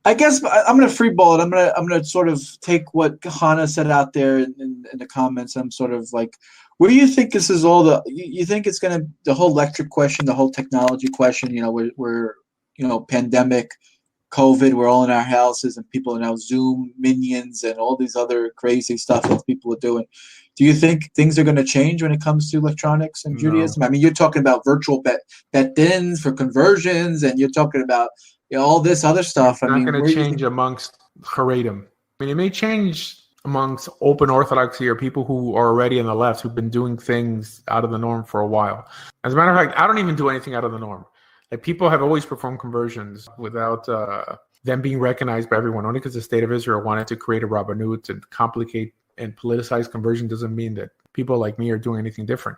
I guess I'm going to freeball it. I'm going to sort of take what Hannah said out there in the comments. I'm sort of like, where do you think this is all you think it's going to, the whole electric question, the whole technology question, we're pandemic, COVID, we're all in our houses and people are now Zoom minions and all these other crazy stuff that people are doing. Do you think things are going to change when it comes to electronics and Judaism? I mean, you're talking about virtual bet-ins for conversions, and you're talking about all this other stuff. It's not going to change amongst Haredim. I mean, it may change amongst open orthodoxy or people who are already on the left who've been doing things out of the norm for a while. As a matter of fact, I don't even do anything out of the norm. Like, people have always performed conversions without them being recognized by everyone. Only because the state of Israel wanted to create a rabbinut and complicate and politicize conversion doesn't mean that people like me are doing anything different.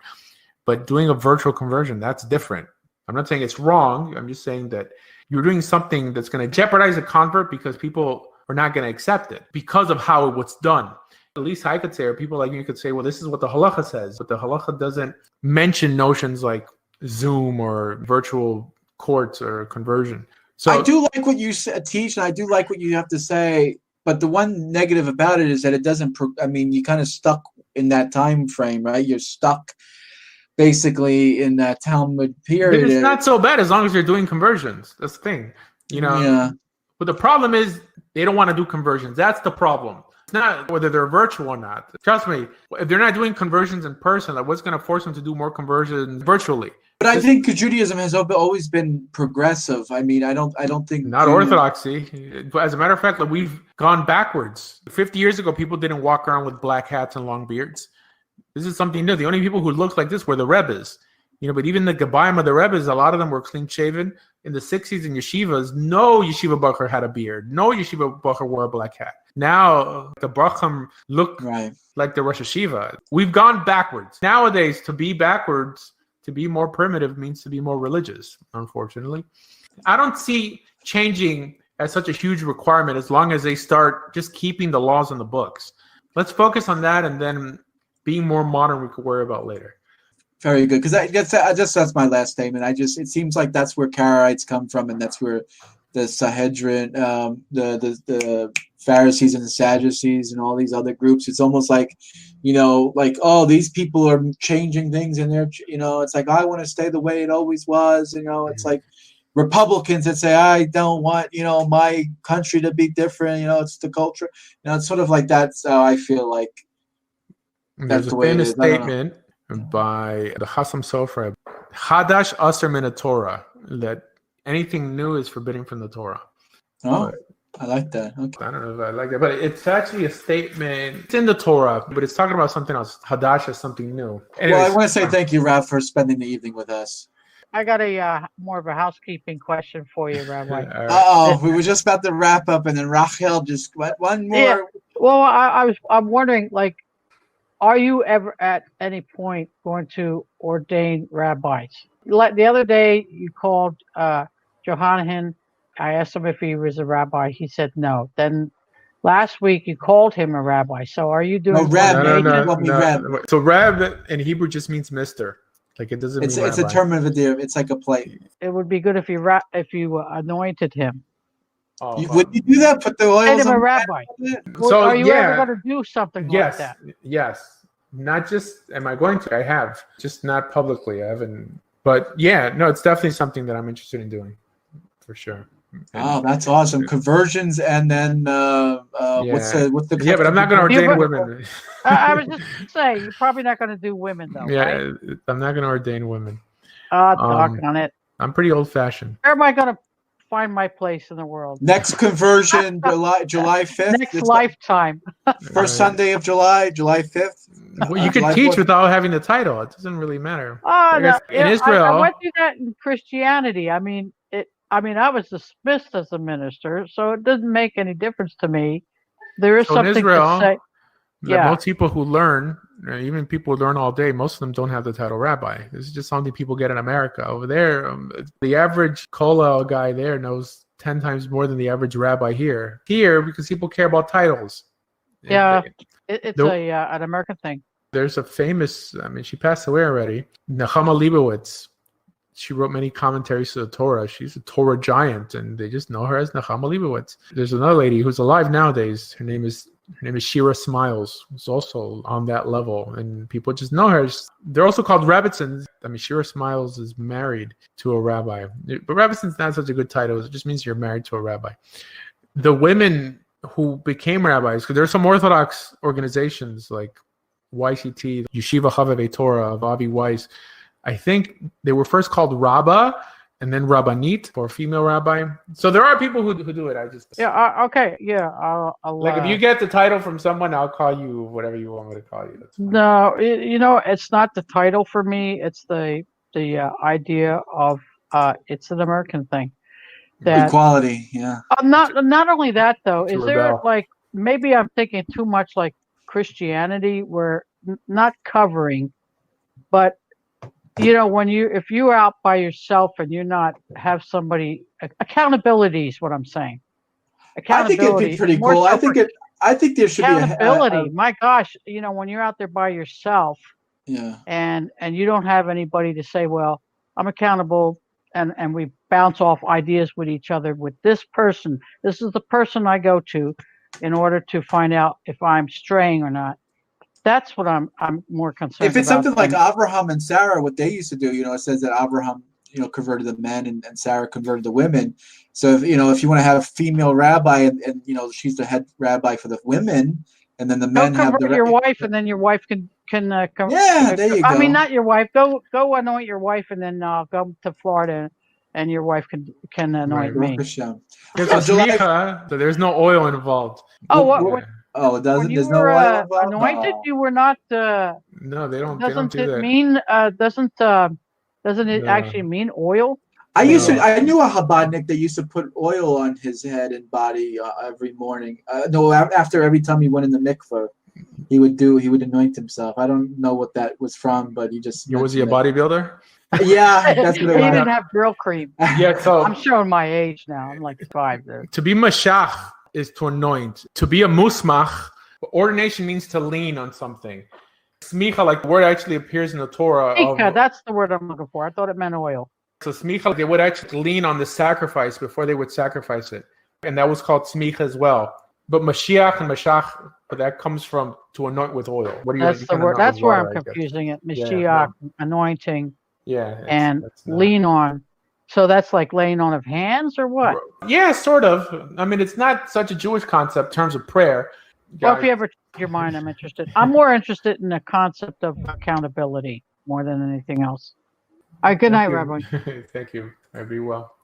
But doing a virtual conversion, that's different. I'm not saying it's wrong. I'm just saying that you're doing something that's going to jeopardize a convert because people are not going to accept it because of how it was done. At least I could say, or people like me could say, well, this is what the halacha says. But the halacha doesn't mention notions like Zoom or virtual courts or conversion. So I do like what you teach, and I do like what you have to say. But the one negative about it is that it doesn't. You're kind of stuck in that time frame, right? You're stuck basically in that Talmud period. But it's not so bad as long as you're doing conversions. That's the thing, Yeah. But the problem is they don't want to do conversions. That's the problem. It's not whether they're virtual or not. Trust me, if they're not doing conversions in person, like, what's going to force them to do more conversions virtually? But I think Judaism has always been progressive. I mean, I don't think not orthodoxy. As a matter of fact, like, we've gone backwards. 50 years ago, people didn't walk around with black hats and long beards. This is something new. The only people who looked like this were the Rebbes. But even the Gebaim of the Rebbes, a lot of them were clean shaven. In the 60s in yeshivas, no yeshiva bacher had a beard. No yeshiva bacher wore a black hat. Now the brachim look like the Rosh Hashiva. We've gone backwards. Nowadays, to be backwards, to be more primitive, means to be more religious, unfortunately. I don't see changing as such a huge requirement as long as they start just keeping the laws in the books. Let's focus on that, and then being more modern we could worry about later. Very good, because that's my last statement. It seems like that's where Karaites come from, and that's where the Sanhedrin, the Pharisees and the Sadducees and all these other groups. It's almost like, these people are changing things, and they're, it's like, I want to stay the way it always was. It's like Republicans that say, I don't want, my country to be different. It's the culture. It's sort of like that's how I feel like. There's a famous statement by the Chassam Sofer, Hadash Aser min Torah, that anything new is forbidden from the Torah. Oh, I like that. Okay. I don't know if I like that, but it's actually a statement. It's in the Torah, but it's talking about something else. Hadash is something new. Anyways, well, I want to say thank you, Rav, for spending the evening with us. I got a more of a housekeeping question for you, Rabbi. Right. We were just about to wrap up, and then Rachel just went one more. Yeah. Well, I'm wondering, like, are you ever at any point going to ordain rabbis? Like the other day, you called Johanan. I asked him if he was a rabbi. He said no. Then last week, you called him a rabbi. So are you doing? No. So Rab in Hebrew just means Mister. Like, it doesn't mean It's a term of endearment. It's like a plate. It would be good if you anointed him. Would you do that? Put the oils on a rabbi. So are you ever going to do something like that? Yes. Not just am I going to? I have, just not publicly. I haven't. But yeah, no, it's definitely something that I'm interested in doing, for sure. Oh, that's awesome! Conversions, and then what's the? Yeah, but I'm not going to ordain women. I was just saying, you're probably not going to do women, though. Yeah, right? I'm not going to ordain women. Talk on it. I'm pretty old-fashioned. Where am I going to find my place in the world? Next conversion, July 5th. Next lifetime. First Sunday of July 5th. Well, you can teach 4th. Without having the title. It doesn't really matter. In Israel, I went through that in Christianity. I mean, I was dismissed as a minister, so it doesn't make any difference to me. There is something in Israel, to say. Most people who learn, even people who learn all day, most of them don't have the title rabbi. This is just something people get in America. Over there, the average kollel guy there knows 10 times more than the average rabbi here. Here, because people care about titles. Yeah, it's an American thing. There's a famous, she passed away already, Nechama Leibowitz. She wrote many commentaries to the Torah. She's a Torah giant, and they just know her as Nechama Leibowitz. There's another lady who's alive nowadays. Her name is Shira Smiles, who's also on that level, and people just know her. They're also called Rebbitzins. I mean, Shira Smiles is married to a rabbi, but Rebbitzins not such a good title. It just means you're married to a rabbi. The women who became rabbis, because there are some Orthodox organizations like YCT, Yeshiva Chavavei Torah of Avi Weiss. I think they were first called Rabbah and then Rabbanit for female rabbi. So there are people who do it. Okay. Yeah. I'll like if you get the title from someone, I'll call you whatever you want me to call you. That's fine. No, it's not the title for me. It's the idea of it's an American thing. That, equality, yeah. Not only that though. To Is there rebel. like maybe I'm thinking too much like Christianity, where not covering, but if you're out by yourself and you're not have somebody, accountability is what I'm saying. I think it'd be pretty cool. I think there should be accountability. My gosh, when you're out there by yourself, yeah, and you don't have anybody to say, well, I'm accountable, and we bounce off ideas with each other with this person. This is the person I go to in order to find out if I'm straying or not. That's what I'm more concerned about. If it's something like Abraham and Sarah, what they used to do, it says that Abraham, converted the men and Sarah converted the women. So if you want to have a female rabbi and she's the head rabbi for the women, and then the men have your wife, and then your wife can come. Yeah, there you go. I mean, not your wife. Go anoint your wife, and then go to Florida, and your wife can anoint me. There's a smicha, so there's no oil involved. Oh, what? Oh, it doesn't. There's no oil involved? Anointed, you were not. No, they don't. Doesn't They don't do it that. mean? Doesn't it actually mean oil? I knew a Chabadnik that used to put oil on his head and body every morning. After every time he went in the mikveh, he would anoint himself. I don't know what that was from, but he just. Was he a bodybuilder? Yeah, that's what it was. He didn't have grill cream. Yeah, so I'm showing my age now. I'm like 5 there. To be mashach is to anoint. To be a musmach, ordination means to lean on something. Smicha, like the word actually appears in the Torah. Smicha, that's the word I'm looking for. I thought it meant oil. So smicha, they would actually lean on the sacrifice before they would sacrifice it. And that was called smicha as well. But Mashiach and Mashach, that comes from to anoint with oil. That's the word. That's where I'm confusing it. Mashiach, anointing, and lean on. So that's like laying on of hands or what? Yeah, sort of. I mean, it's not such a Jewish concept in terms of prayer. Well, if you ever change your mind, I'm interested. I'm more interested in the concept of accountability more than anything else. All right, good night, Rabbi. Thank you. Be well.